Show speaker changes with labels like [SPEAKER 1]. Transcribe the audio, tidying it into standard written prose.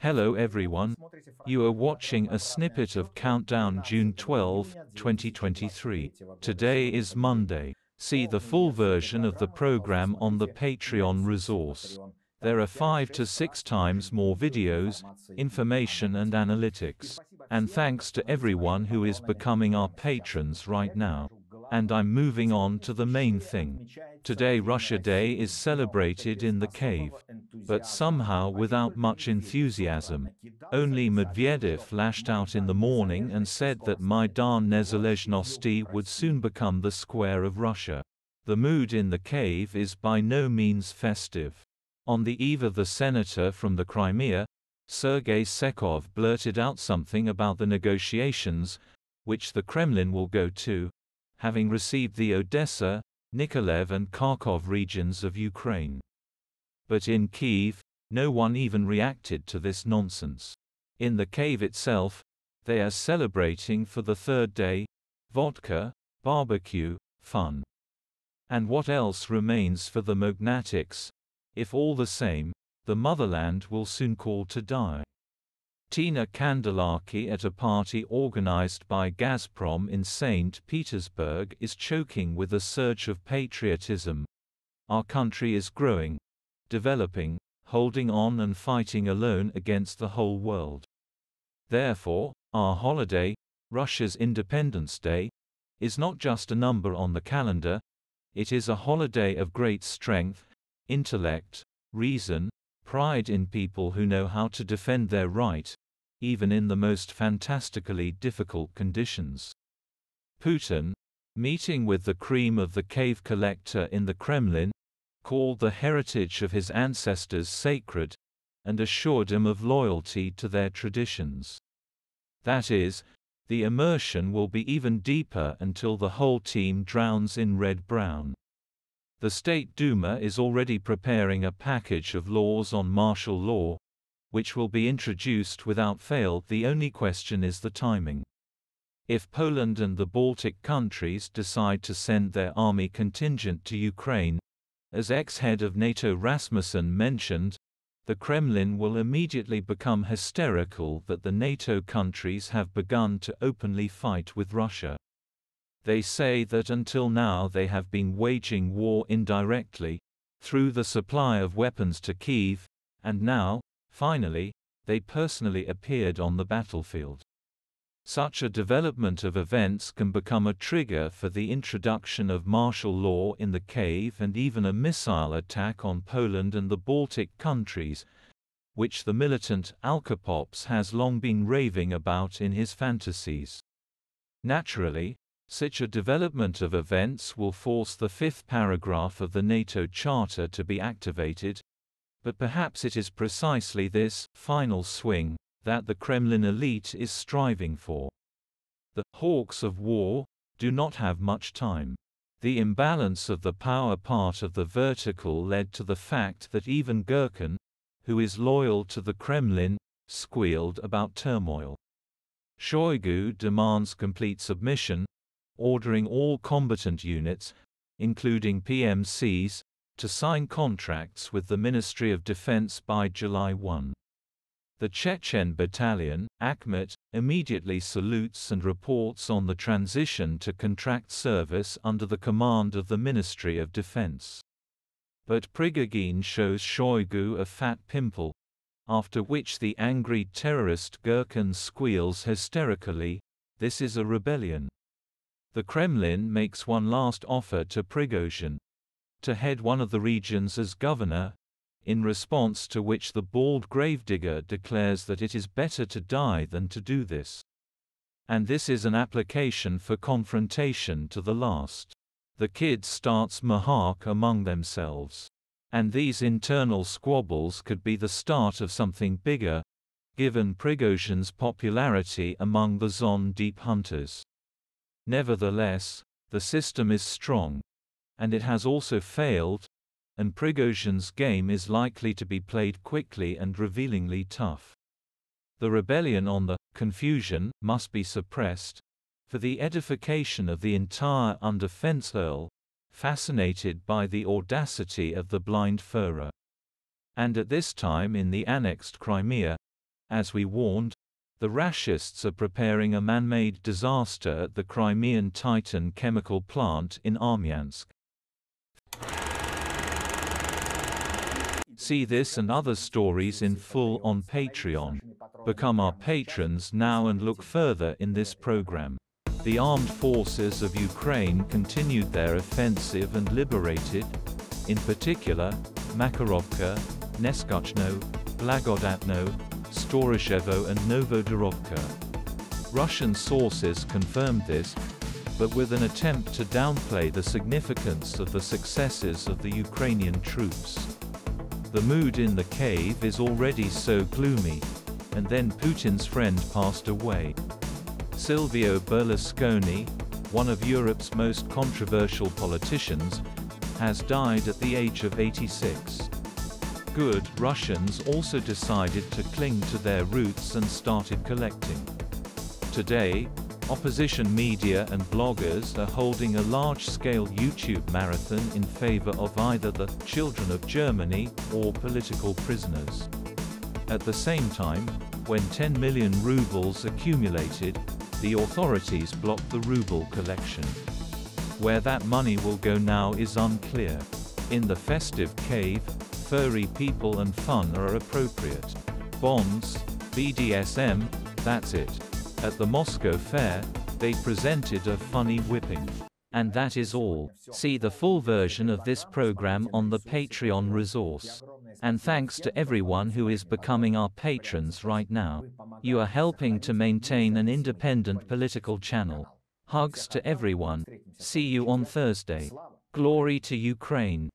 [SPEAKER 1] Hello everyone. You are watching a snippet of Countdown June 12, 2023. Today is Monday. See the full version of the program on the Patreon resource. There are 5 to 6 times more videos, information and analytics. And thanks to everyone who is becoming our patrons right now. And I'm moving on to the main thing. Today Russia Day is celebrated in the cave. But somehow without much enthusiasm. Only Medvedev lashed out in the morning and said that Maidan Nezalezhnosti would soon become the square of Russia. The mood in the cave is by no means festive. On the eve of the senator from the Crimea, Sergei Sekov blurted out something about the negotiations, which the Kremlin will go to, having received the Odessa, Nikolaev and Kharkov regions of Ukraine. But in Kyiv, no one even reacted to this nonsense. In the cave itself, they are celebrating for the third day, vodka, barbecue, fun. And what else remains for the mokhnatics? If all the same, the motherland will soon call to die. Tina Kandelaki at a party organized by Gazprom in St. Petersburg is choking with a surge of patriotism. Our country is growing, developing, holding on and fighting alone against the whole world. Therefore, our holiday, Russia's Independence Day, is not just a number on the calendar, it is a holiday of great strength, intellect, reason, pride in people who know how to defend their right, even in the most fantastically difficult conditions. Putin, meeting with the cream of the cave collector in the Kremlin, called the heritage of his ancestors sacred, and assured him of loyalty to their traditions. That is, the immersion will be even deeper until the whole team drowns in red-brown. The State Duma is already preparing a package of laws on martial law, which will be introduced without fail. The only question is the timing. If Poland and the Baltic countries decide to send their army contingent to Ukraine, as ex-head of NATO Rasmussen mentioned, the Kremlin will immediately become hysterical that the NATO countries have begun to openly fight with Russia. They say that until now they have been waging war indirectly, through the supply of weapons to Kyiv, and now, finally, they personally appeared on the battlefield. Such a development of events can become a trigger for the introduction of martial law in the cave and even a missile attack on Poland and the Baltic countries, which the militant Alkapops has long been raving about in his fantasies. Naturally, such a development of events will force the fifth paragraph of the NATO Charter to be activated, but perhaps it is precisely this final swing that the Kremlin elite is striving for. The hawks of war do not have much time. The imbalance of the power part of the vertical led to the fact that even Gherkin, who is loyal to the Kremlin, squealed about turmoil. Shoigu demands complete submission, ordering all combatant units, including PMCs, to sign contracts with the Ministry of Defense by July 1. The Chechen battalion, Akhmet, immediately salutes and reports on the transition to contract service under the command of the Ministry of Defense. But Prigogine shows Shoigu a fat pimple, after which the angry terrorist Gherkin squeals hysterically, "This is a rebellion." The Kremlin makes one last offer to Prigozhin, to head one of the regions as governor, in response to which the bald gravedigger declares that it is better to die than to do this. And this is an application for confrontation to the last. The kids starts mahak among themselves. And these internal squabbles could be the start of something bigger, given Prigozhin's popularity among the Zon deep hunters. Nevertheless, the system is strong. And it has also failed, and Prigozhin's game is likely to be played quickly and revealingly tough. The rebellion on the confusion must be suppressed, for the edification of the entire undefensed Earl, fascinated by the audacity of the blind Führer. And at this time in the annexed Crimea, As we warned, the lashists are preparing a man-made disaster at the Crimean Titan chemical plant in Armyansk. See this and other stories in full on Patreon. Become our patrons now and look further in this program. The armed forces of Ukraine continued their offensive and liberated, in particular, Makarovka, Neskochno, Blagodatno, Storozhevo and Novodorovka. Russian sources confirmed this, but with an attempt to downplay the significance of the successes of the Ukrainian troops. The mood in the cave is already so gloomy, and then Putin's friend passed away. Silvio Berlusconi, one of Europe's most controversial politicians, has died at the age of 86. Good Russians also decided to cling to their roots and started collecting. Today, opposition media and bloggers are holding a large-scale YouTube marathon in favor of either the children of Germany or political prisoners. At the same time, when 10 million rubles accumulated, the authorities blocked the ruble collection. Where that money will go now is unclear. In the festive cave, furry people and fun are appropriate. Bonds, BDSM, that's it. At the Moscow Fair, they presented a funny whipping. And that is all. See the full version of this program on the Patreon resource. And thanks to everyone who is becoming our patrons right now. You are helping to maintain an independent political channel. Hugs to everyone. See you on Thursday. Glory to Ukraine.